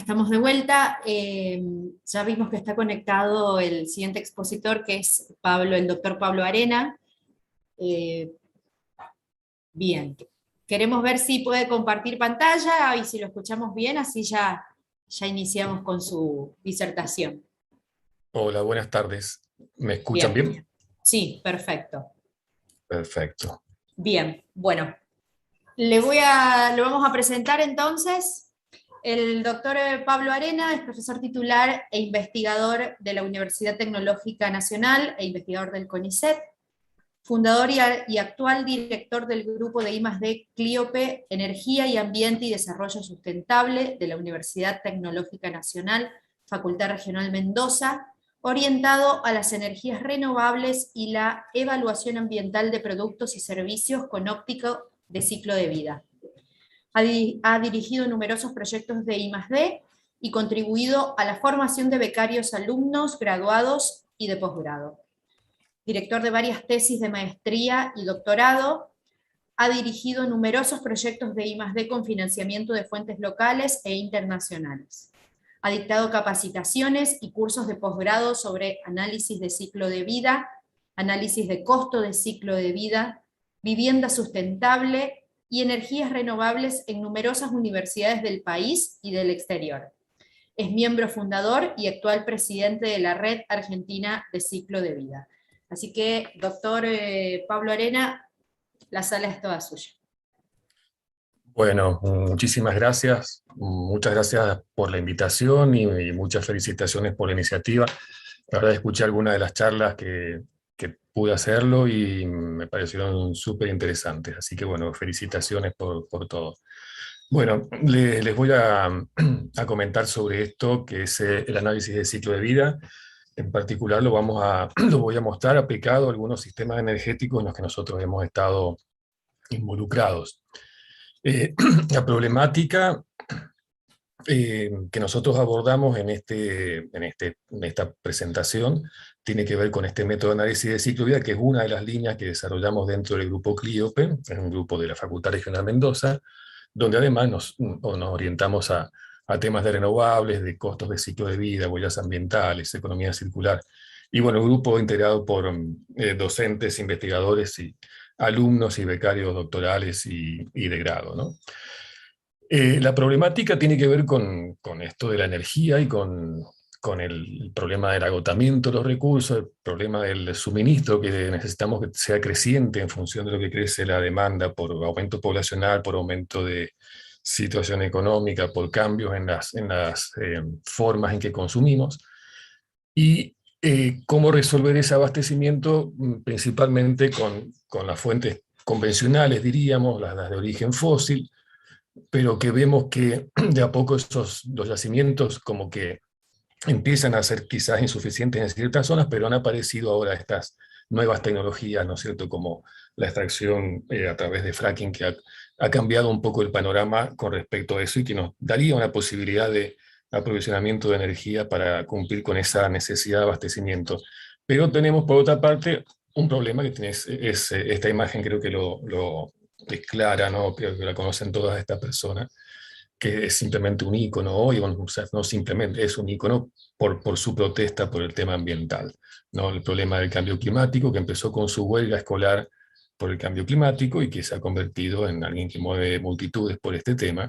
Estamos de vuelta. Ya vimos que está conectado el siguiente expositor, que es el doctor Pablo Arena. Eh, Bien, queremos ver si puede compartir pantalla y si lo escuchamos bien, así ya iniciamos con su disertación. Hola, buenas tardes. ¿Me escuchan Bien, bien? sí, perfecto. Perfecto. Bien, bueno, lo vamos a presentar entonces. El doctor Pablo Arena es profesor titular e investigador de la Universidad Tecnológica Nacional e investigador del CONICET, fundador y actual director del grupo de I+D Clíope, Energía y Ambiente y Desarrollo Sustentable de la Universidad Tecnológica Nacional, Facultad Regional Mendoza, orientado a las energías renovables y la evaluación ambiental de productos y servicios con óptica de ciclo de vida. Ha dirigido numerosos proyectos de I+D y contribuido a la formación de becarios alumnos, graduados y de posgrado. Director de varias tesis de maestría y doctorado, ha dirigido numerosos proyectos de I+D con financiamiento de fuentes locales e internacionales. Ha dictado capacitaciones y cursos de posgrado sobre análisis de ciclo de vida, análisis de costo de ciclo de vida, vivienda sustentable y energías renovables en numerosas universidades del país y del exterior. Es miembro fundador y actual presidente de la Red Argentina de Ciclo de Vida. Así que, doctor Pablo Arena, la sala es toda suya. Bueno, muchísimas gracias. Muchas gracias por la invitación y muchas felicitaciones por la iniciativa. La verdad, escuché algunas de las charlas que pude hacerlo y me parecieron súper interesantes. Así que, bueno, felicitaciones por todo. Bueno, les voy a comentar sobre esto, que es el análisis de ciclo de vida. En particular, lo voy a mostrar aplicado a algunos sistemas energéticos en los que nosotros hemos estado involucrados. La problemática que nosotros abordamos en esta presentación tiene que ver con este método de análisis de ciclo de vida, que es una de las líneas que desarrollamos dentro del grupo Clíope, es un grupo de la Facultad Regional Mendoza, donde además nos orientamos a temas de renovables, de costos de ciclo de vida, huellas ambientales, economía circular. Y bueno, el grupo integrado por docentes, investigadores y alumnos y becarios doctorales y de grado, ¿no? La problemática tiene que ver con esto de la energía y con el problema del agotamiento de los recursos, el problema del suministro que necesitamos que sea creciente en función de lo que crece la demanda por aumento poblacional, por aumento de situación económica, por cambios en las formas en que consumimos. Y cómo resolver ese abastecimiento, principalmente con las fuentes convencionales, diríamos, las de origen fósil, pero que vemos que de a poco los yacimientos como que empiezan a ser quizás insuficientes en ciertas zonas, pero han aparecido ahora estas nuevas tecnologías, ¿no es cierto?, como la extracción a través de fracking, que ha cambiado un poco el panorama con respecto a eso y que nos daría una posibilidad de aprovisionamiento de energía para cumplir con esa necesidad de abastecimiento. Pero tenemos, por otra parte, un problema que esta imagen creo que lo es clara, ¿no? Creo que la conocen todas estas personas, que es simplemente un ícono hoy, bueno, o sea, no simplemente es un ícono por su protesta por el tema ambiental, ¿no? El problema del cambio climático, que empezó con su huelga escolar por el cambio climático y que se ha convertido en alguien que mueve multitudes por este tema.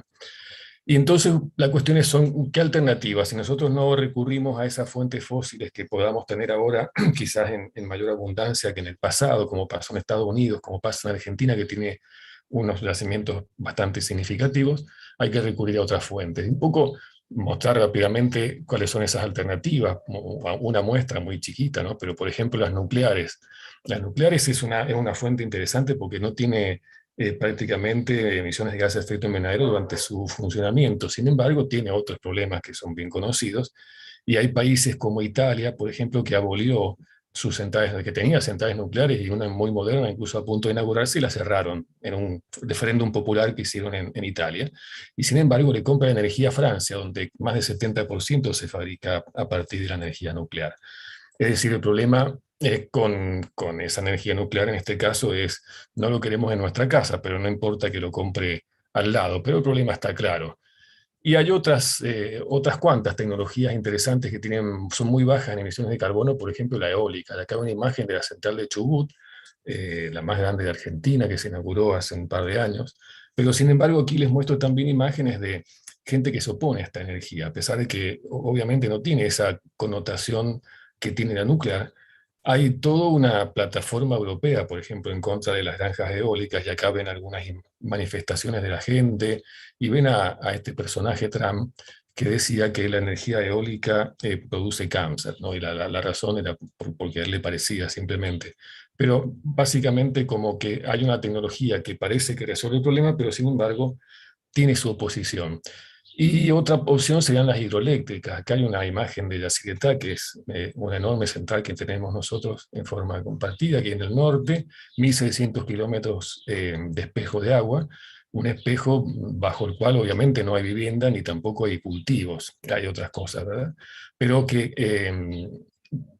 Y entonces la cuestión son, ¿qué alternativas? Si nosotros no recurrimos a esas fuentes fósiles que podamos tener ahora, quizás en mayor abundancia que en el pasado, como pasó en Estados Unidos, como pasa en Argentina, que tiene unos yacimientos bastante significativos, hay que recurrir a otras fuentes. Un poco mostrar rápidamente cuáles son esas alternativas, una muestra muy chiquita, ¿no? Pero por ejemplo las nucleares. Las nucleares es una fuente interesante porque no tiene prácticamente emisiones de gases de efecto invernadero durante su funcionamiento. Sin embargo, tiene otros problemas que son bien conocidos, y hay países como Italia, por ejemplo, que abolió sus centrales, que tenía centrales nucleares y una muy moderna, incluso a punto de inaugurarse, y la cerraron en un referéndum popular que hicieron en Italia. Y sin embargo, le compra energía a Francia, donde más del 70% se fabrica a partir de la energía nuclear. Es decir, el problema con esa energía nuclear en este caso es, no lo queremos en nuestra casa, pero no importa que lo compre al lado, pero el problema está claro. Y hay otras cuantas tecnologías interesantes que son muy bajas en emisiones de carbono, por ejemplo la eólica. Acá hay una imagen de la central de Chubut, la más grande de Argentina, que se inauguró hace un par de años. Pero sin embargo aquí les muestro también imágenes de gente que se opone a esta energía, a pesar de que obviamente no tiene esa connotación que tiene la nuclear. Hay toda una plataforma europea, por ejemplo, en contra de las granjas eólicas, y acá ven algunas manifestaciones de la gente, y ven a este personaje Trump que decía que la energía eólica produce cáncer, ¿no? Y la razón era porque a él le parecía simplemente. Pero básicamente como que hay una tecnología que parece que resuelve el problema, pero sin embargo tiene su oposición. Y otra opción serían las hidroeléctricas. Acá hay una imagen de Yacyretá, que es una enorme central que tenemos nosotros en forma compartida, aquí en el norte, 1.600 kilómetros de espejo de agua, un espejo bajo el cual obviamente no hay vivienda ni tampoco hay cultivos, hay otras cosas, ¿verdad? Pero que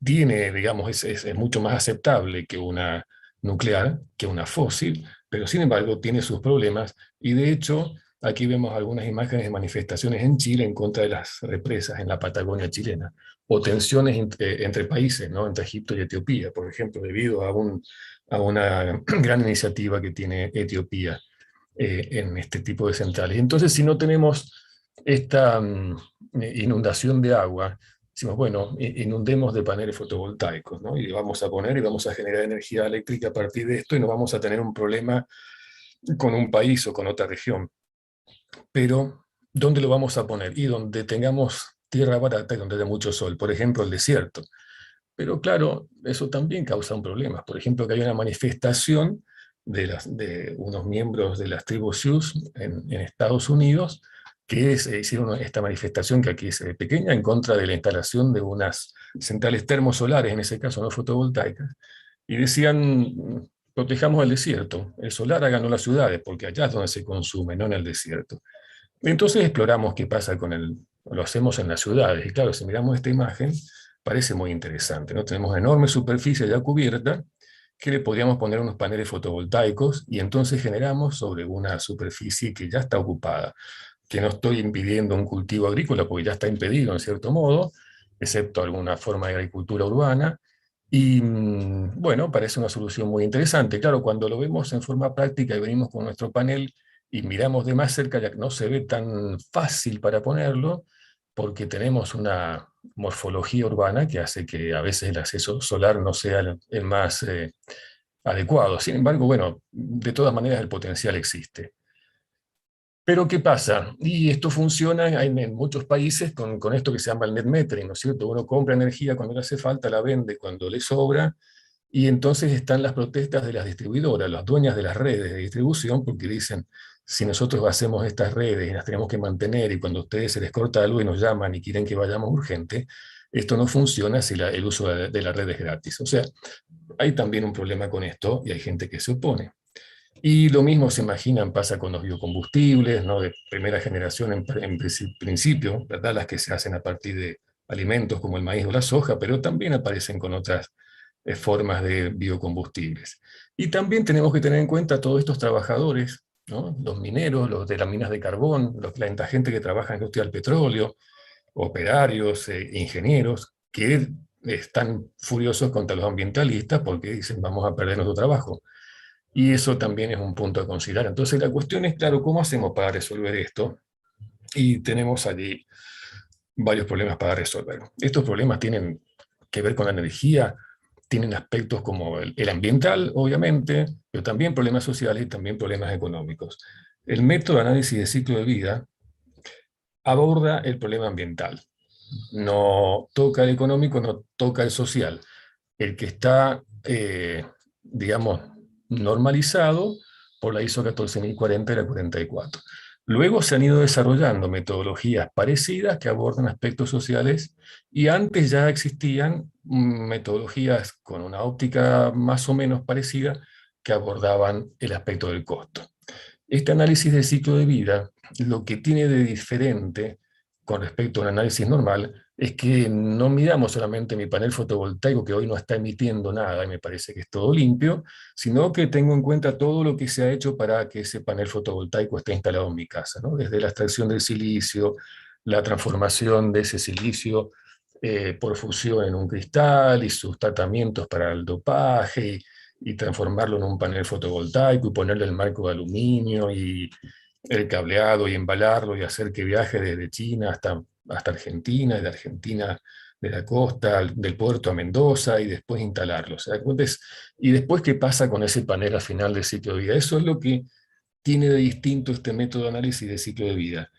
tiene, digamos, es mucho más aceptable que una nuclear, que una fósil, pero sin embargo tiene sus problemas, y de hecho aquí vemos algunas imágenes de manifestaciones en Chile en contra de las represas en la Patagonia chilena, o tensiones entre países, ¿no? Entre Egipto y Etiopía, por ejemplo, debido a una gran iniciativa que tiene Etiopía en este tipo de centrales. Entonces, si no tenemos esta inundación de agua, decimos, bueno, inundemos de paneles fotovoltaicos, ¿no? Y vamos a poner y vamos a generar energía eléctrica a partir de esto, y no vamos a tener un problema con un país o con otra región. Pero, ¿dónde lo vamos a poner? Y donde tengamos tierra barata y donde haya mucho sol, por ejemplo, el desierto. Pero claro, eso también causa un problema. Por ejemplo, que hay una manifestación de unos miembros de las tribus Sioux en Estados Unidos, que hicieron esta manifestación, que aquí es pequeña, en contra de la instalación de unas centrales termosolares, en ese caso no fotovoltaicas, y decían, protejamos el desierto, el solar háganlo las ciudades, porque allá es donde se consume, no en el desierto. Entonces exploramos qué pasa lo hacemos en las ciudades, y claro, si miramos esta imagen, parece muy interesante, ¿no? Tenemos una enorme superficie ya cubierta, que le podríamos poner unos paneles fotovoltaicos, y entonces generamos sobre una superficie que ya está ocupada, que no estoy impidiendo un cultivo agrícola, porque ya está impedido en cierto modo, excepto alguna forma de agricultura urbana, y bueno, parece una solución muy interesante. Claro, cuando lo vemos en forma práctica y venimos con nuestro panel y miramos de más cerca, ya que no se ve tan fácil para ponerlo, porque tenemos una morfología urbana que hace que a veces el acceso solar no sea el más adecuado. Sin embargo, bueno, de todas maneras el potencial existe. Pero ¿qué pasa? Y esto funciona en muchos países con esto que se llama el net metering, ¿no es cierto? Uno compra energía cuando le hace falta, la vende cuando le sobra, y entonces están las protestas de las distribuidoras, las dueñas de las redes de distribución, porque dicen, si nosotros hacemos estas redes y las tenemos que mantener, y cuando a ustedes se les corta algo y nos llaman y quieren que vayamos urgente, esto no funciona si el uso de la red es gratis. O sea, hay también un problema con esto y hay gente que se opone. Y lo mismo se imaginan pasa con los biocombustibles, ¿no? De primera generación en principio, ¿verdad? Las que se hacen a partir de alimentos como el maíz o la soja, pero también aparecen con otras formas de biocombustibles. Y también tenemos que tener en cuenta todos estos trabajadores, ¿no? Los mineros, los de las minas de carbón, la gente que trabaja en la industria del petróleo, operarios, ingenieros, que están furiosos contra los ambientalistas porque dicen vamos a perder nuestro trabajo. Y eso también es un punto a considerar. Entonces la cuestión es, claro, ¿cómo hacemos para resolver esto? Y tenemos allí varios problemas para resolver. Estos problemas tienen que ver con la energía, tienen aspectos como el ambiental, obviamente, pero también problemas sociales y también problemas económicos. El método de análisis de ciclo de vida aborda el problema ambiental. No toca el económico, no toca el social. El que está, digamos, normalizado por la ISO 14040 y la 44. Luego se han ido desarrollando metodologías parecidas que abordan aspectos sociales, y antes ya existían metodologías con una óptica más o menos parecida que abordaban el aspecto del costo. Este análisis de ciclo de vida lo que tiene de diferente con respecto a un análisis normal es que no miramos solamente mi panel fotovoltaico, que hoy no está emitiendo nada, y me parece que es todo limpio, sino que tengo en cuenta todo lo que se ha hecho para que ese panel fotovoltaico esté instalado en mi casa, ¿no? Desde la extracción del silicio, la transformación de ese silicio por fusión en un cristal y sus tratamientos para el dopaje, y transformarlo en un panel fotovoltaico y ponerle el marco de aluminio y el cableado y embalarlo y hacer que viaje desde China hasta Argentina, y de Argentina de la costa, del puerto a Mendoza, y después instalarlo. ¿Se da cuenta? Y después, ¿qué pasa con ese panel al final del ciclo de vida? Eso es lo que tiene de distinto este método de análisis de ciclo de vida.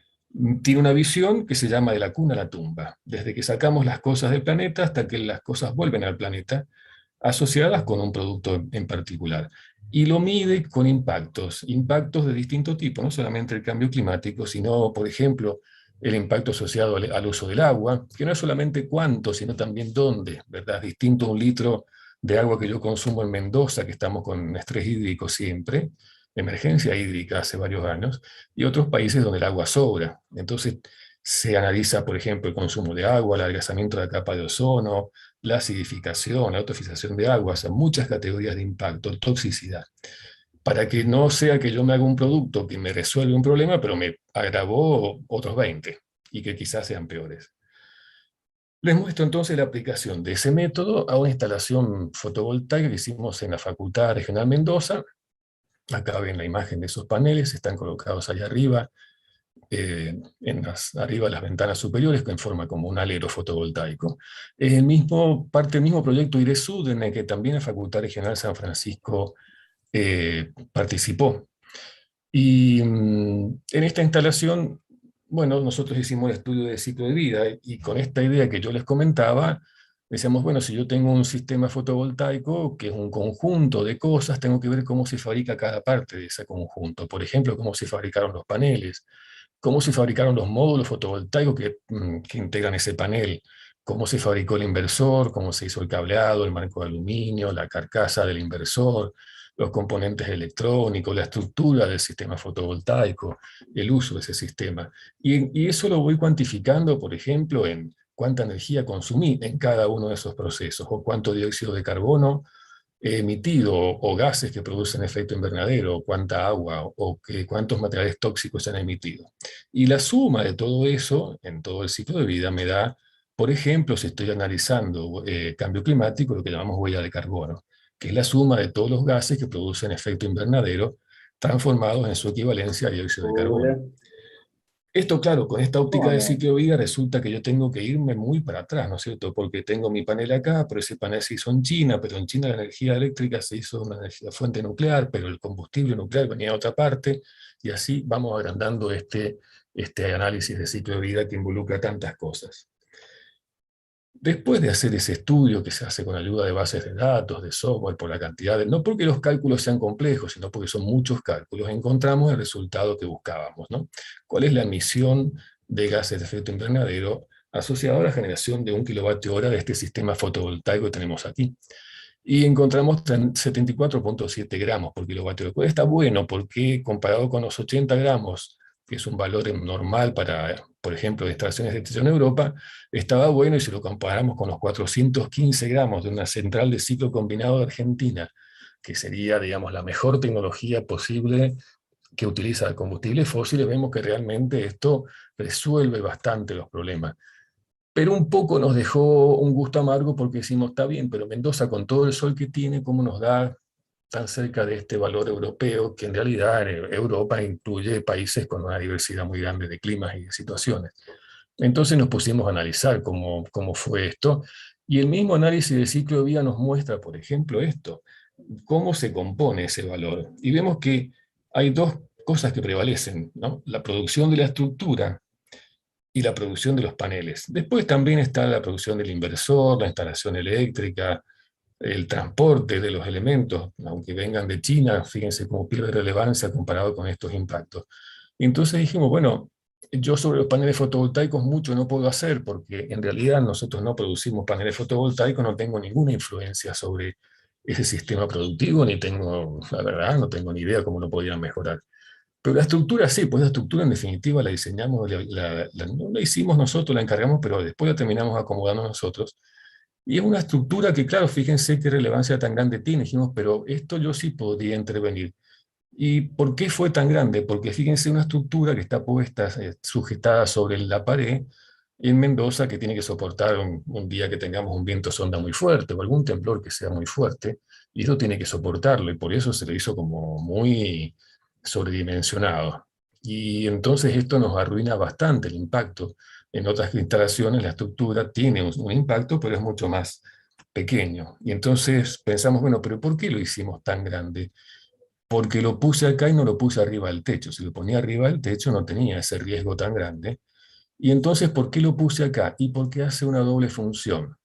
Tiene una visión que se llama de la cuna a la tumba, desde que sacamos las cosas del planeta hasta que las cosas vuelven al planeta, asociadas con un producto en particular. Y lo mide con impactos de distinto tipo, no solamente el cambio climático, sino, por ejemplo, el impacto asociado al uso del agua, que no es solamente cuánto, sino también dónde, ¿verdad? Distinto a un litro de agua que yo consumo en Mendoza, que estamos con estrés hídrico siempre, emergencia hídrica hace varios años, y otros países donde el agua sobra. Entonces, se analiza, por ejemplo, el consumo de agua, el adelgazamiento de la capa de ozono, la acidificación, la eutrofización de aguas, en muchas categorías de impacto, toxicidad, para que no sea que yo me haga un producto que me resuelve un problema, pero me agravó otros 20 y que quizás sean peores. Les muestro entonces la aplicación de ese método a una instalación fotovoltaica que hicimos en la Facultad Regional Mendoza. Acá ven la imagen de esos paneles, están colocados allá arriba, arriba de las ventanas superiores, en forma como un alero fotovoltaico. Es parte del mismo proyecto IRESUD, en el que también la Facultad Regional San Francisco participó. Y en esta instalación, bueno, nosotros hicimos el estudio de ciclo de vida, y con esta idea que yo les comentaba, decíamos, bueno, si yo tengo un sistema fotovoltaico que es un conjunto de cosas, tengo que ver cómo se fabrica cada parte de ese conjunto. Por ejemplo, cómo se fabricaron los paneles, cómo se fabricaron los módulos fotovoltaicos que integran ese panel, cómo se fabricó el inversor, cómo se hizo el cableado, el marco de aluminio, la carcasa del inversor, los componentes electrónicos, la estructura del sistema fotovoltaico, el uso de ese sistema. Y eso lo voy cuantificando, por ejemplo, en cuánta energía consumí en cada uno de esos procesos, o cuánto dióxido de carbono emitido, o gases que producen efecto invernadero, o cuánta agua, cuántos materiales tóxicos se han emitido. Y la suma de todo eso, en todo el ciclo de vida, me da, por ejemplo, si estoy analizando cambio climático, lo que llamamos huella de carbono, que es la suma de todos los gases que producen efecto invernadero transformados en su equivalencia a dióxido de Hola, carbono. Esto, claro, con esta ¿cómo óptica de andan? ciclo de vida resulta que yo tengo que irme muy para atrás, ¿no es cierto? Porque tengo mi panel acá, pero ese panel se hizo en China, pero en China la energía eléctrica se hizo una fuente nuclear, pero el combustible nuclear venía de otra parte, y así vamos agrandando este análisis de ciclo de vida que involucra tantas cosas. Después de hacer ese estudio que se hace con ayuda de bases de datos, de software, por la cantidad no porque los cálculos sean complejos, sino porque son muchos cálculos, encontramos el resultado que buscábamos, ¿no? ¿Cuál es la emisión de gases de efecto invernadero asociado a la generación de 1 kWh de este sistema fotovoltaico que tenemos aquí? Y encontramos 74,7 gramos por kilovatio. Está bueno porque, comparado con los 80 gramos, que es un valor normal para, por ejemplo, de extracciones de electricidad en Europa, estaba bueno. Y si lo comparamos con los 415 gramos de una central de ciclo combinado de Argentina, que sería, digamos, la mejor tecnología posible que utiliza combustibles fósiles, vemos que realmente esto resuelve bastante los problemas. Pero un poco nos dejó un gusto amargo, porque decimos, está bien, pero Mendoza, con todo el sol que tiene, ¿cómo nos da tan cerca de este valor europeo, que en realidad Europa incluye países con una diversidad muy grande de climas y de situaciones? Entonces nos pusimos a analizar cómo fue esto, y el mismo análisis del ciclo de vida nos muestra, por ejemplo, esto, cómo se compone ese valor. Y vemos que hay dos cosas que prevalecen, ¿no? La producción de la estructura y la producción de los paneles. Después también está la producción del inversor, la instalación eléctrica, el transporte de los elementos, aunque vengan de China. Fíjense cómo pierde relevancia comparado con estos impactos. Entonces dijimos, bueno, yo sobre los paneles fotovoltaicos mucho no puedo hacer, porque en realidad nosotros no producimos paneles fotovoltaicos, no tengo ninguna influencia sobre ese sistema productivo, ni tengo, la verdad, no tengo ni idea cómo lo podrían mejorar. Pero la estructura sí, pues la estructura en definitiva la diseñamos, no la hicimos nosotros, la encargamos, pero después la terminamos acomodando nosotros. Y es una estructura que, claro, fíjense qué relevancia tan grande tiene. Dijimos, pero esto yo sí podría intervenir. ¿Y por qué fue tan grande? Porque fíjense una estructura que está puesta, sujetada sobre la pared en Mendoza, que tiene que soportar un día que tengamos un viento sonda muy fuerte o algún temblor que sea muy fuerte, y eso tiene que soportarlo, y por eso se lo hizo como muy sobredimensionado. Y entonces esto nos arruina bastante el impacto. En otras instalaciones la estructura tiene un impacto, pero es mucho más pequeño. Y entonces pensamos, bueno, pero ¿por qué lo hicimos tan grande? Porque lo puse acá y no lo puse arriba del techo. Si lo ponía arriba del techo no tenía ese riesgo tan grande. Y entonces, ¿por qué lo puse acá? Y porque hace una doble función.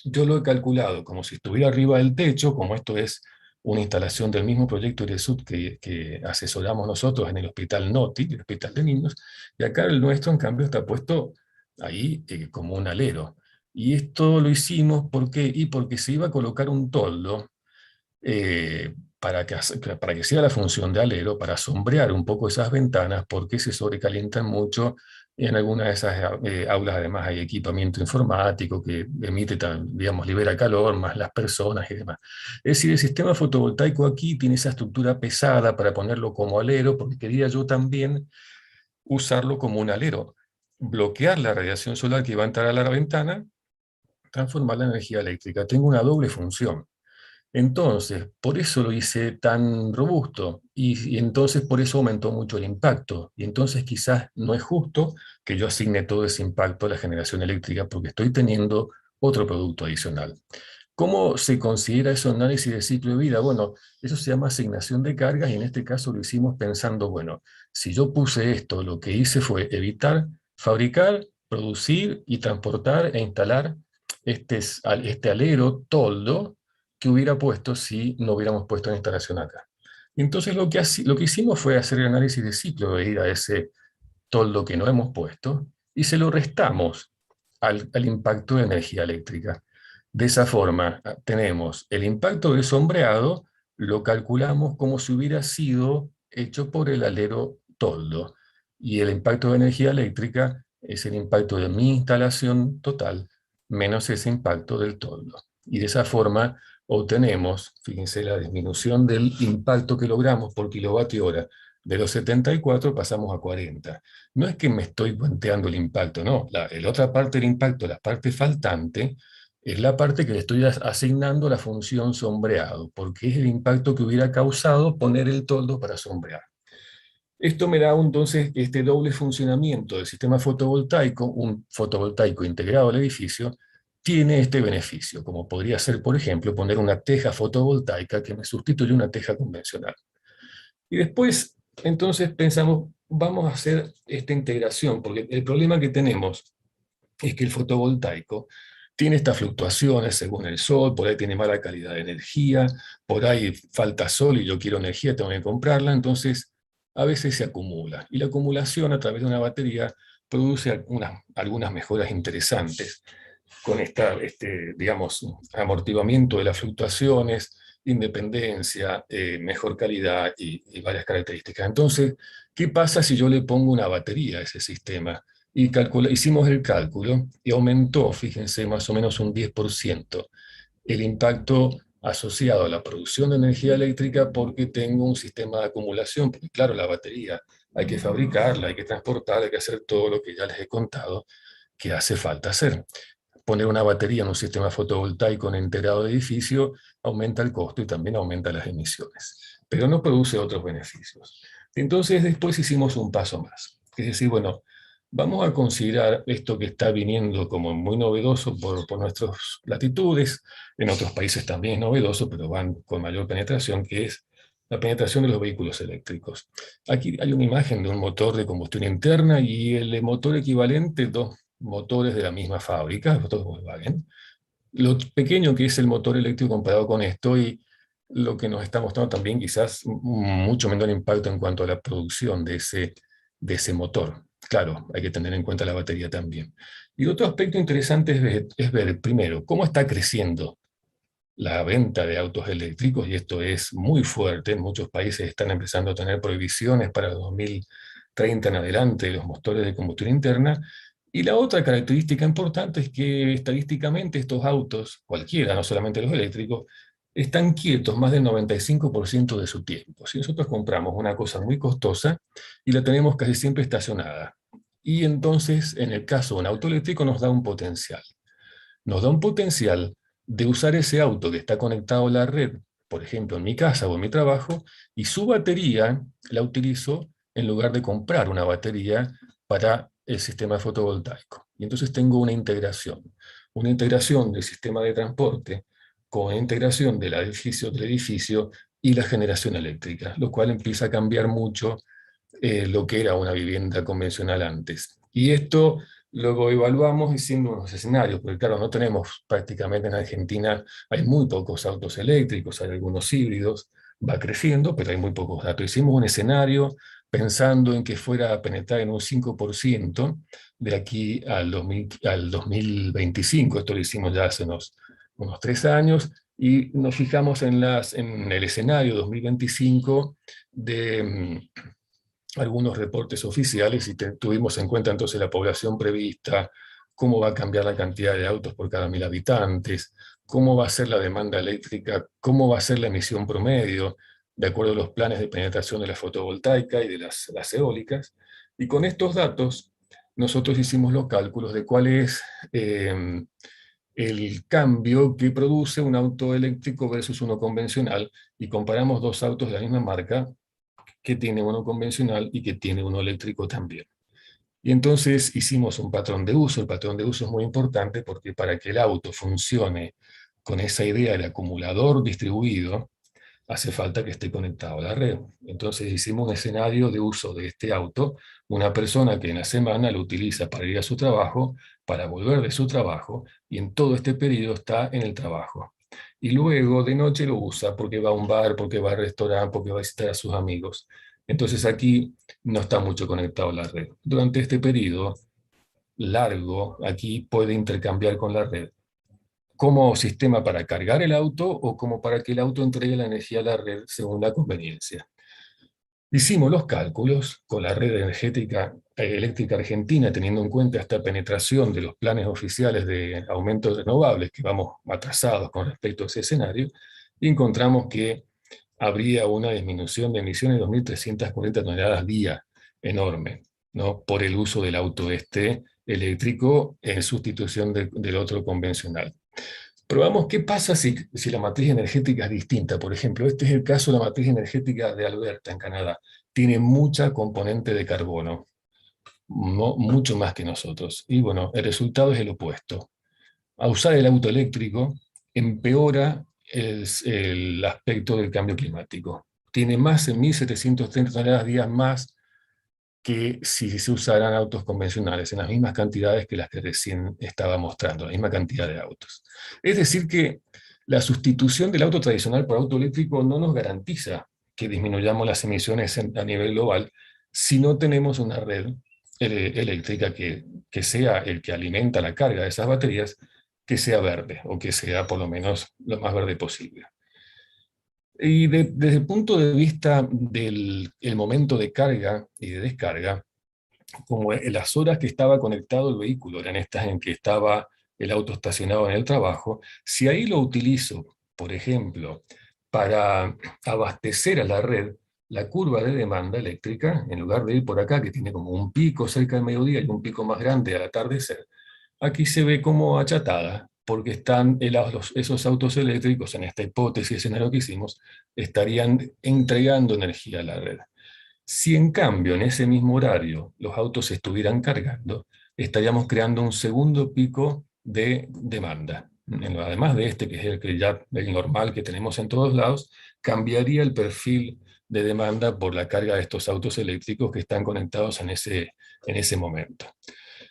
Yo lo he calculado como si estuviera arriba del techo, como esto es una instalación del mismo proyecto IRESUT que asesoramos nosotros en el Hospital NOTI, el Hospital de Niños, y acá el nuestro, en cambio, está puesto ahí como un alero. Y esto lo hicimos, ¿por qué? Y porque se iba a colocar un toldo para que sea la función de alero, para sombrear un poco esas ventanas, porque se sobrecalientan mucho. En algunas de esas aulas además hay equipamiento informático que emite, digamos, libera calor, más las personas y demás. Es decir, el sistema fotovoltaico aquí tiene esa estructura pesada para ponerlo como alero, porque quería yo también usarlo como un alero, bloquear la radiación solar que va a entrar a la ventana, transformarla en energía eléctrica. Tengo una doble función. Entonces, por eso lo hice tan robusto y entonces por eso aumentó mucho el impacto. Y entonces quizás no es justo que yo asigne todo ese impacto a la generación eléctrica porque estoy teniendo otro producto adicional. ¿Cómo se considera eso análisis de ciclo de vida? Bueno, eso se llama asignación de cargas y en este caso lo hicimos pensando, bueno, si yo puse esto, lo que hice fue evitar fabricar, producir y transportar e instalar este alero toldo que hubiera puesto si no hubiéramos puesto la instalación acá. Entonces lo que hicimos fue hacer el análisis de ciclo de vida a ese toldo que no hemos puesto y se lo restamos al impacto de energía eléctrica. De esa forma, tenemos el impacto del sombreado, lo calculamos como si hubiera sido hecho por el alero toldo, y el impacto de energía eléctrica es el impacto de mi instalación total menos ese impacto del toldo. Y de esa forma obtenemos, fíjense, la disminución del impacto que logramos por kilovatio hora. De los 74 pasamos a 40. No es que me estoy planteando el impacto, no. La otra parte del impacto, la parte faltante, es la parte que le estoy asignando la función sombreado, porque es el impacto que hubiera causado poner el toldo para sombrear. Esto me da entonces este doble funcionamiento del sistema fotovoltaico, un fotovoltaico integrado al edificio, tiene este beneficio, como podría ser, por ejemplo, poner una teja fotovoltaica que me sustituye una teja convencional. Y después, entonces pensamos, vamos a hacer esta integración, porque el problema que tenemos es que el fotovoltaico tiene estas fluctuaciones según el sol, por ahí tiene mala calidad de energía, por ahí falta sol y yo quiero energía, tengo que comprarla, entonces a veces se acumula. Y la acumulación a través de una batería produce algunas mejoras interesantes con digamos, amortiguamiento de las fluctuaciones, independencia, mejor calidad y varias características. Entonces, ¿qué pasa si yo le pongo una batería a ese sistema? Y hicimos el cálculo y aumentó, fíjense, más o menos un 10% el impacto asociado a la producción de energía eléctrica porque tengo un sistema de acumulación, porque claro, la batería hay que fabricarla, hay que transportarla, hay que hacer todo lo que ya les he contado que hace falta hacer. Poner una batería en un sistema fotovoltaico en enterado de edificio aumenta el costo y también aumenta las emisiones, pero no produce otros beneficios. Entonces después hicimos un paso más, es decir, bueno, vamos a considerar esto que está viniendo como muy novedoso por nuestras latitudes, en otros países también es novedoso, pero van con mayor penetración, que es la penetración de los vehículos eléctricos. Aquí hay una imagen de un motor de combustión interna y el motor equivalente, dos motores de la misma fábrica, el motor Volkswagen. Lo pequeño que es el motor eléctrico comparado con esto y lo que nos está mostrando también quizás mucho menor impacto en cuanto a la producción de ese motor. Claro, hay que tener en cuenta la batería también. Y otro aspecto interesante es ver primero, cómo está creciendo la venta de autos eléctricos, y esto es muy fuerte. En muchos países están empezando a tener prohibiciones para 2030 en adelante de los motores de combustión interna. Y la otra característica importante es que estadísticamente estos autos, cualquiera, no solamente los eléctricos, están quietos más del 95% de su tiempo. Si nosotros compramos una cosa muy costosa y la tenemos casi siempre estacionada, y entonces en el caso de un auto eléctrico nos da un potencial. Nos da un potencial de usar ese auto que está conectado a la red, por ejemplo, en mi casa o en mi trabajo, y su batería la utilizo en lugar de comprar una batería para el sistema fotovoltaico. Y entonces tengo una integración del sistema de transporte con integración del edificio y la generación eléctrica, lo cual empieza a cambiar mucho lo que era una vivienda convencional antes. Y esto luego evaluamos haciendo unos escenarios, porque claro, no tenemos prácticamente en Argentina, hay muy pocos autos eléctricos, hay algunos híbridos, va creciendo, pero hay muy pocos datos. Hicimos un escenario pensando en que fuera a penetrar en un 5% de aquí al 2025, esto lo hicimos ya hace unos 3 años, y nos fijamos en el escenario 2025 de algunos reportes oficiales, y tuvimos en cuenta entonces la población prevista, cómo va a cambiar la cantidad de autos por cada 1.000 habitantes, cómo va a ser la demanda eléctrica, cómo va a ser la emisión promedio, de acuerdo a los planes de penetración de la fotovoltaica y de las eólicas. Y con estos datos, nosotros hicimos los cálculos de cuál es el cambio que produce un auto eléctrico versus uno convencional, y comparamos dos autos de la misma marca, que tiene uno convencional y que tiene uno eléctrico también. Y entonces hicimos un patrón de uso. El patrón de uso es muy importante porque para que el auto funcione con esa idea del acumulador distribuido, hace falta que esté conectado a la red. Entonces hicimos un escenario de uso de este auto, una persona que en la semana lo utiliza para ir a su trabajo, para volver de su trabajo, y en todo este periodo está en el trabajo. Y luego de noche lo usa porque va a un bar, porque va al restaurante, porque va a visitar a sus amigos. Entonces aquí no está mucho conectado a la red. Durante este periodo largo, aquí puede intercambiar con la red como sistema para cargar el auto o como para que el auto entregue la energía a la red según la conveniencia. Hicimos los cálculos con la red eléctrica argentina, teniendo en cuenta esta penetración de los planes oficiales de aumento de renovables, que vamos atrasados con respecto a ese escenario, y encontramos que habría una disminución de emisiones de 2.340 toneladas día, enorme, ¿no? Por el uso del auto eléctrico en sustitución del otro convencional. Probamos qué pasa si la matriz energética es distinta. Por ejemplo, este es el caso de la matriz energética de Alberta, en Canadá. Tiene mucha componente de carbono, mucho más que nosotros. Y bueno, el resultado es el opuesto. A usar el auto eléctrico empeora el aspecto del cambio climático. Tiene más de 1.730 toneladas días más que si se usaran autos convencionales en las mismas cantidades que las que recién estaba mostrando, la misma cantidad de autos. Es decir que la sustitución del auto tradicional por auto eléctrico no nos garantiza que disminuyamos las emisiones a nivel global si no tenemos una red eléctrica que sea el que alimenta la carga de esas baterías, que sea verde, o que sea por lo menos lo más verde posible. Y desde el punto de vista del el momento de carga y de descarga, como en las horas que estaba conectado el vehículo, eran estas en que estaba el auto estacionado en el trabajo, si ahí lo utilizo, por ejemplo, para abastecer a la red, la curva de demanda eléctrica, en lugar de ir por acá, que tiene como un pico cerca del mediodía y un pico más grande al atardecer, aquí se ve como achatada, porque están esos autos eléctricos, en esta hipótesis, escenario que hicimos, estarían entregando energía a la red. Si en cambio en ese mismo horario los autos se estuvieran cargando, estaríamos creando un segundo pico de demanda. Además de este, que es el normal que tenemos en todos lados, cambiaría el perfil de demanda por la carga de estos autos eléctricos que están conectados en ese momento.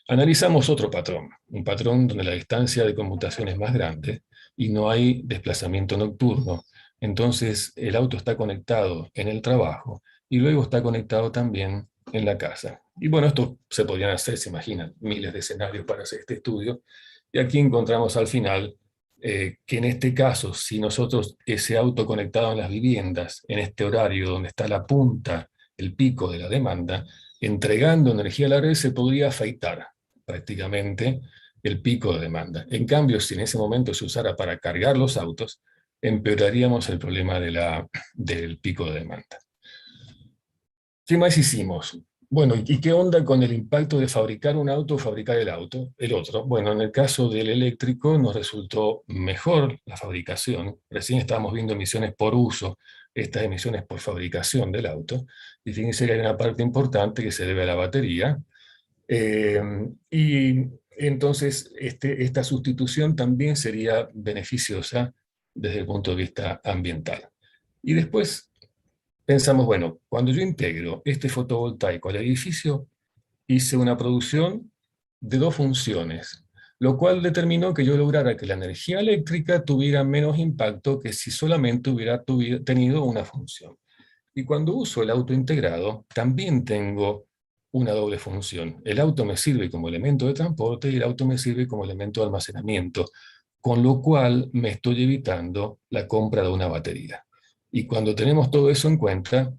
Analizamos otro patrón, un patrón donde la distancia de conmutación es más grande y no hay desplazamiento nocturno. Entonces el auto está conectado en el trabajo y luego está conectado también en la casa. Y bueno, esto se podrían hacer, se imaginan, miles de escenarios para hacer este estudio. Y aquí encontramos al final que en este caso, si nosotros ese auto conectado en las viviendas, en este horario donde está la punta, el pico de la demanda, entregando energía a la red, se podría afeitar prácticamente el pico de demanda. En cambio, si en ese momento se usara para cargar los autos, empeoraríamos el problema del pico de demanda. ¿Qué más hicimos? Bueno, ¿y qué onda con el impacto de fabricar un auto o fabricar el otro? Bueno, en el caso del eléctrico nos resultó mejor la fabricación. Recién estábamos viendo emisiones por uso, estas emisiones por fabricación del auto. Y fíjense que hay una parte importante que se debe a la batería. Eh, y entonces esta sustitución también sería beneficiosa desde el punto de vista ambiental. Y después pensamos, bueno, cuando yo integro este fotovoltaico al edificio, hice una producción de dos funciones, lo cual determinó que yo lograra que la energía eléctrica tuviera menos impacto que si solamente hubiera tenido una función. Y cuando uso el auto integrado, también tengo una doble función. El auto me sirve como elemento de transporte y el auto me sirve como elemento de almacenamiento, con lo cual me estoy evitando la compra de una batería. Y cuando tenemos todo eso en cuenta,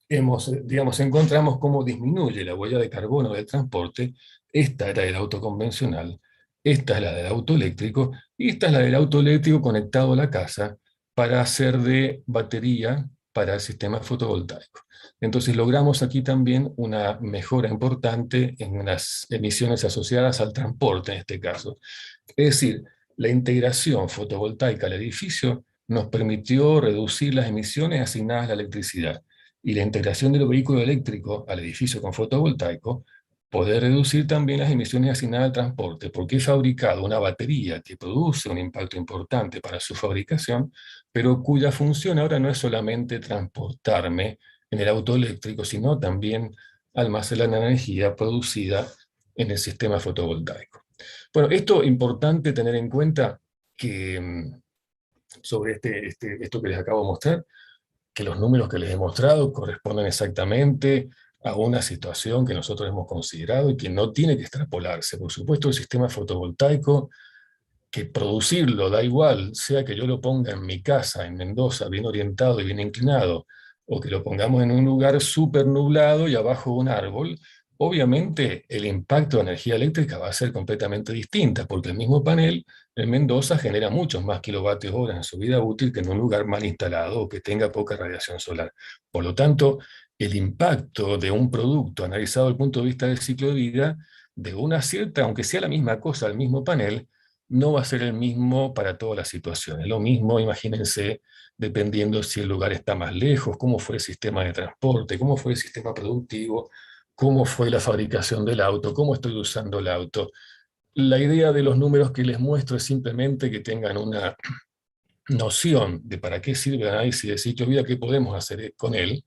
digamos, encontramos cómo disminuye la huella de carbono del transporte. Esta era del auto convencional, esta es la del auto eléctrico, y esta es la del auto eléctrico conectado a la casa para hacer de batería para el sistema fotovoltaico. Entonces logramos aquí también una mejora importante en las emisiones asociadas al transporte en este caso. Es decir, la integración fotovoltaica al edificio nos permitió reducir las emisiones asignadas a la electricidad, y la integración del vehículo eléctrico al edificio con fotovoltaico poder reducir también las emisiones asignadas al transporte, porque he fabricado una batería que produce un impacto importante para su fabricación, pero cuya función ahora no es solamente transportarme en el auto eléctrico, sino también almacenar la energía producida en el sistema fotovoltaico. Bueno, esto es importante tener en cuenta que sobre esto que les acabo de mostrar, que los números que les he mostrado corresponden exactamente a una situación que nosotros hemos considerado y que no tiene que extrapolarse. Por supuesto, el sistema fotovoltaico, que producirlo da igual, sea que yo lo ponga en mi casa, en Mendoza, bien orientado y bien inclinado, o que lo pongamos en un lugar súper nublado y abajo de un árbol, obviamente el impacto de energía eléctrica va a ser completamente distinta, porque el mismo panel en Mendoza genera muchos más kilovatios hora en su vida útil que en un lugar mal instalado o que tenga poca radiación solar. Por lo tanto, el impacto de un producto analizado desde el punto de vista del ciclo de vida, de una cierta, aunque sea la misma cosa, el mismo panel, no va a ser el mismo para todas las situaciones. Lo mismo, imagínense, dependiendo si el lugar está más lejos, cómo fue el sistema de transporte, cómo fue el sistema productivo, cómo fue la fabricación del auto, cómo estoy usando el auto. La idea de los números que les muestro es simplemente que tengan una noción de para qué sirve el análisis de ciclo de vida, qué podemos hacer con él.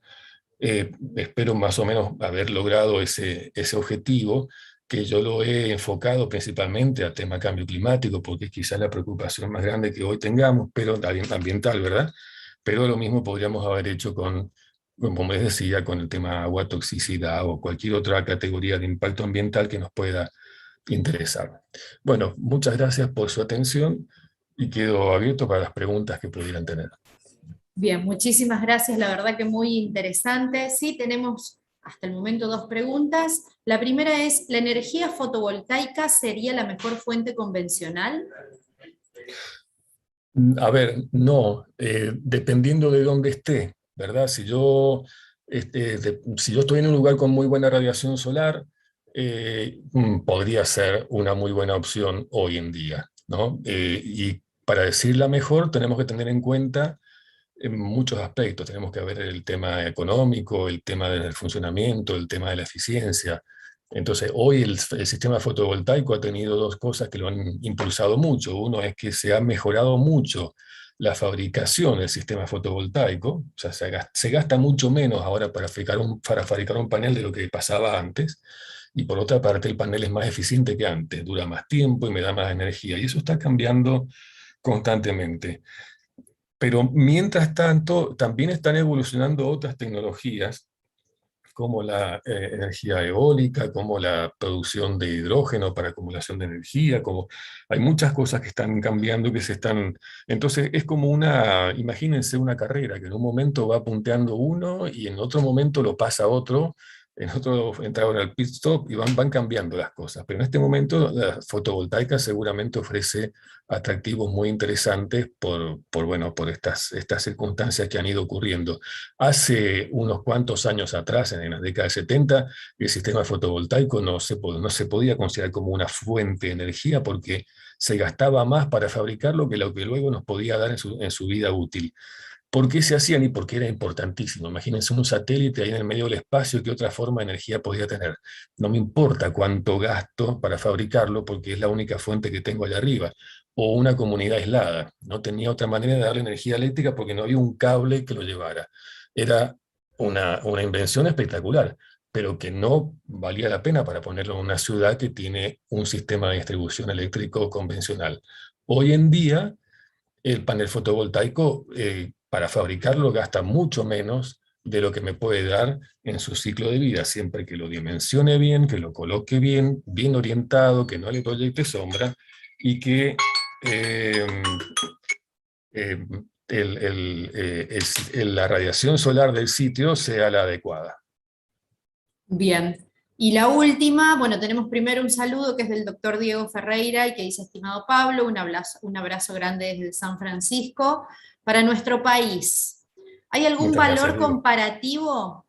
Espero más o menos haber logrado ese objetivo, que yo lo he enfocado principalmente al tema cambio climático, porque es quizás la preocupación más grande que hoy tengamos, pero ambiental, ¿verdad? Pero lo mismo podríamos haber hecho como les decía, con el tema agua, toxicidad o cualquier otra categoría de impacto ambiental que nos pueda interesar. Bueno, muchas gracias por su atención y quedo abierto para las preguntas que pudieran tener. Bien, muchísimas gracias, la verdad que muy interesante. Sí, tenemos hasta el momento dos preguntas. La primera es, ¿la energía fotovoltaica sería la mejor fuente convencional? A ver, no, dependiendo de dónde esté, ¿verdad? Si yo estoy en un lugar con muy buena radiación solar, podría ser una muy buena opción hoy en día, ¿no? Y para decirla mejor, tenemos que tener en cuenta en muchos aspectos. Tenemos que ver el tema económico, el tema del funcionamiento, el tema de la eficiencia. Entonces, hoy el sistema fotovoltaico ha tenido dos cosas que lo han impulsado mucho. Uno es que se ha mejorado mucho la fabricación del sistema fotovoltaico, o sea, se gasta mucho menos ahora para fabricar un panel de lo que pasaba antes, y por otra parte el panel es más eficiente que antes, dura más tiempo y me da más energía, y eso está cambiando constantemente. Pero mientras tanto, también están evolucionando otras tecnologías como la energía eólica, como la producción de hidrógeno para acumulación de energía, como hay muchas cosas que están cambiando, que se están... Entonces es como imagínense una carrera, que en un momento va punteando uno y en otro momento lo pasa otro, en otro entraron al pit stop y van cambiando las cosas. Pero en este momento la fotovoltaica seguramente ofrece atractivos muy interesantes bueno, por estas circunstancias que han ido ocurriendo. Hace unos cuantos años atrás, en la década de 70, el sistema fotovoltaico no se podía considerar como una fuente de energía porque se gastaba más para fabricarlo que lo que luego nos podía dar en su vida útil. ¿Por qué se hacían? Y porque era importantísimo. Imagínense un satélite ahí en el medio del espacio, ¿qué otra forma de energía podía tener? No me importa cuánto gasto para fabricarlo, porque es la única fuente que tengo allá arriba. O una comunidad aislada. No tenía otra manera de darle energía eléctrica porque no había un cable que lo llevara. Era una invención espectacular, pero que no valía la pena para ponerlo en una ciudad que tiene un sistema de distribución eléctrico convencional. Hoy en día, el panel fotovoltaico, para fabricarlo, gasta mucho menos de lo que me puede dar en su ciclo de vida, siempre que lo dimensione bien, que lo coloque bien, bien orientado, que no le proyecte sombra y que eh, eh, la radiación solar del sitio sea la adecuada. Bien. Y la última, bueno, tenemos primero un saludo que es del doctor Diego Ferreira y que dice: estimado Pablo, un abrazo grande desde San Francisco. Para nuestro país, ¿hay algún Muchas gracias, valor Diego. comparativo?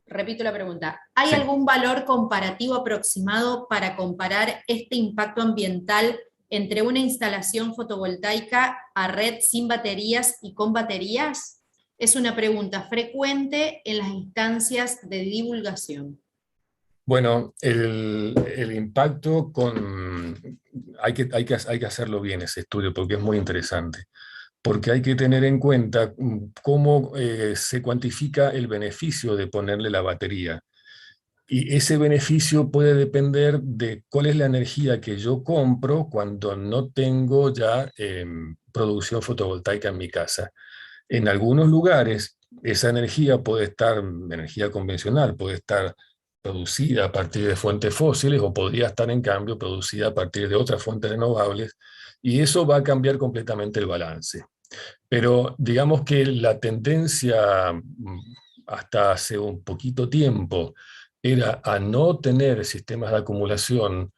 Repito la pregunta. ¿Hay Sí. algún valor comparativo aproximado para comparar este impacto ambiental entre una instalación fotovoltaica a red sin baterías y con baterías? Es una pregunta frecuente en las instancias de divulgación. Bueno, el impacto hay que hacerlo bien ese estudio porque es muy interesante, porque hay que tener en cuenta cómo se cuantifica el beneficio de ponerle la batería. Y ese beneficio puede depender de cuál es la energía que yo compro cuando no tengo ya producción fotovoltaica en mi casa. En algunos lugares, esa energía puede estar, energía convencional, puede estar producida a partir de fuentes fósiles o podría estar, en cambio, producida a partir de otras fuentes renovables, y eso va a cambiar completamente el balance. Pero digamos que la tendencia hasta hace un poquito tiempo era a no tener sistemas de acumulación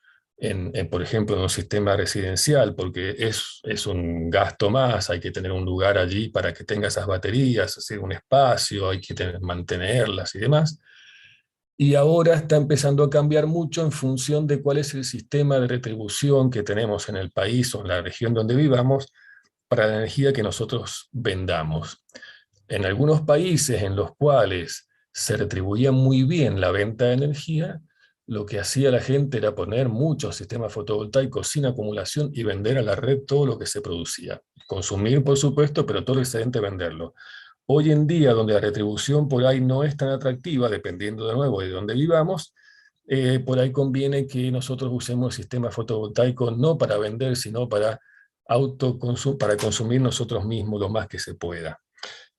por ejemplo, en un sistema residencial, porque es un gasto más, hay que tener un lugar allí para que tenga esas baterías, hacer un espacio, hay que mantenerlas y demás. Y ahora está empezando a cambiar mucho en función de cuál es el sistema de retribución que tenemos en el país o en la región donde vivamos para la energía que nosotros vendamos. En algunos países en los cuales se retribuía muy bien la venta de energía, lo que hacía la gente era poner muchos sistemas fotovoltaicos sin acumulación y vender a la red todo lo que se producía. Consumir, por supuesto, pero todo el excedente venderlo. Hoy en día, donde la retribución por ahí no es tan atractiva, dependiendo de nuevo de dónde vivamos, por ahí conviene que nosotros usemos el sistema fotovoltaico no para vender, sino para para consumir nosotros mismos lo más que se pueda.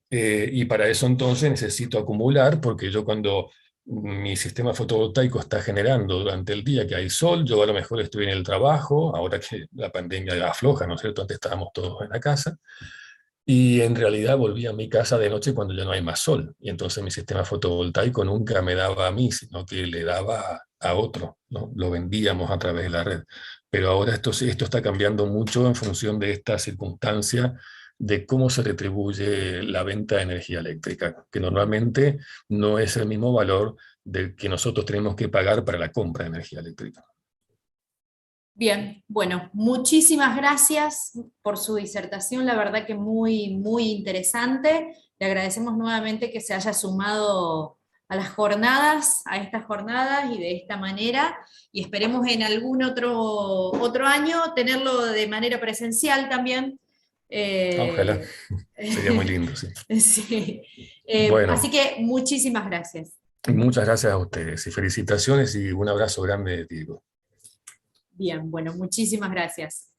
Y para eso entonces necesito acumular, porque yo cuando mi sistema fotovoltaico está generando durante el día que hay sol, yo a lo mejor estoy en el trabajo, ahora que la pandemia afloja, ¿no es cierto? Antes estábamos todos en la casa, y en realidad volví a mi casa de noche cuando ya no hay más sol, y entonces mi sistema fotovoltaico nunca me daba a mí, sino que le daba a otro, ¿no? Lo vendíamos a través de la red. Pero ahora esto está cambiando mucho en función de esta circunstancia de cómo se retribuye la venta de energía eléctrica, que normalmente no es el mismo valor del que nosotros tenemos que pagar para la compra de energía eléctrica. Bien, bueno, muchísimas gracias por su disertación, la verdad que muy, muy interesante. Le agradecemos nuevamente que se haya sumado a las jornadas, a estas jornadas y de esta manera, y esperemos en algún otro año tenerlo de manera presencial también. Ojalá, sería muy lindo, sí. Sí. Bueno, Así que muchísimas gracias. muchas gracias a ustedes y felicitaciones y un abrazo grande, Diego. Bien, bueno, muchísimas gracias.